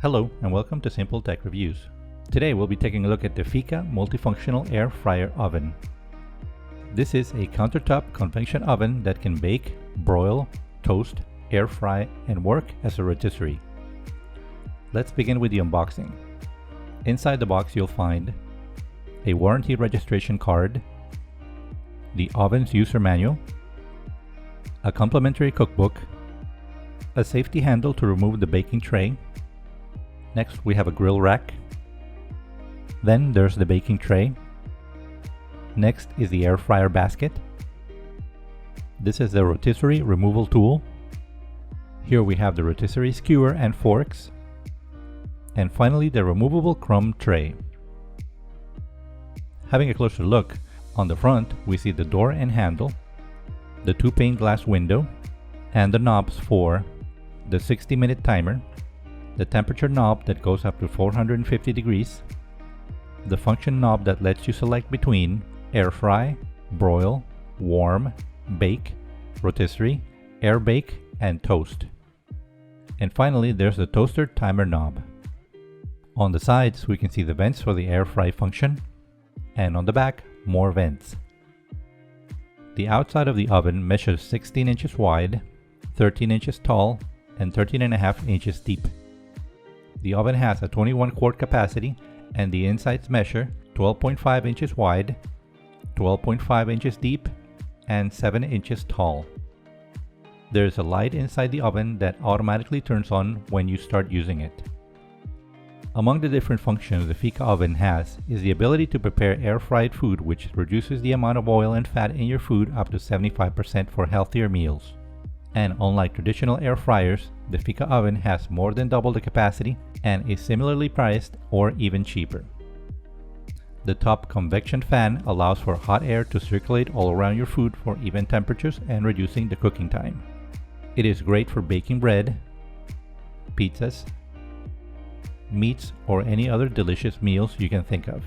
Hello and welcome to Simple Tech Reviews. Today we'll be taking a look at the Feekaa multifunctional air fryer oven. This is a countertop convection oven that can bake, broil, toast, air fry, and work as a rotisserie. Let's begin with the unboxing. Inside the box you'll find a warranty registration card, the oven's user manual, a complimentary cookbook, a safety handle to remove the baking tray. Next we have a grill rack. Then there's the baking tray. Next is the air fryer basket. This is the rotisserie removal tool. Here we have the rotisserie skewer and forks. And finally the removable crumb tray. Having a closer look, on the front we see the door and handle, the two pane glass window, and the knobs for the 60-minute timer, the temperature knob that goes up to 450 degrees, the function knob that lets you select between air fry, broil, warm, bake, rotisserie, air bake, and toast. And finally there's the toaster timer knob. On the sides we can see the vents for the air fry function, and on the back more vents. The outside of the oven measures 16 inches wide, 13 inches tall, and 13.5 inches deep. The oven has a 21 quart capacity and the insides measure 12.5 inches wide, 12.5 inches deep, and 7 inches tall. There is a light inside the oven that automatically turns on when you start using it. Among the different functions the Feekaa oven has is the ability to prepare air-fried food, which reduces the amount of oil and fat in your food up to 75% for healthier meals. And unlike traditional air fryers, the Feekaa oven has more than double the capacity and is similarly priced or even cheaper. The top convection fan allows for hot air to circulate all around your food for even temperatures and reducing the cooking time. It is great for baking bread, pizzas, meats, or any other delicious meals you can think of.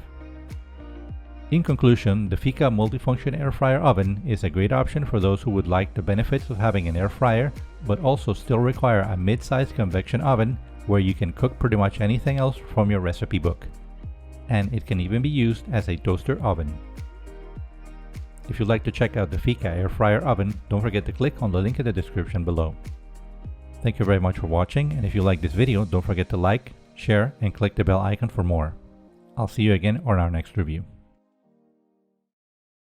In conclusion, the Feekaa multifunction air fryer oven is a great option for those who would like the benefits of having an air fryer, but also still require a mid-sized convection oven where you can cook pretty much anything else from your recipe book. And it can even be used as a toaster oven. If you'd like to check out the Feekaa air fryer oven, don't forget to click on the link in the description below. Thank you very much for watching, and if you like this video, don't forget to like, share, and click the bell icon for more. I'll see you again on our next review.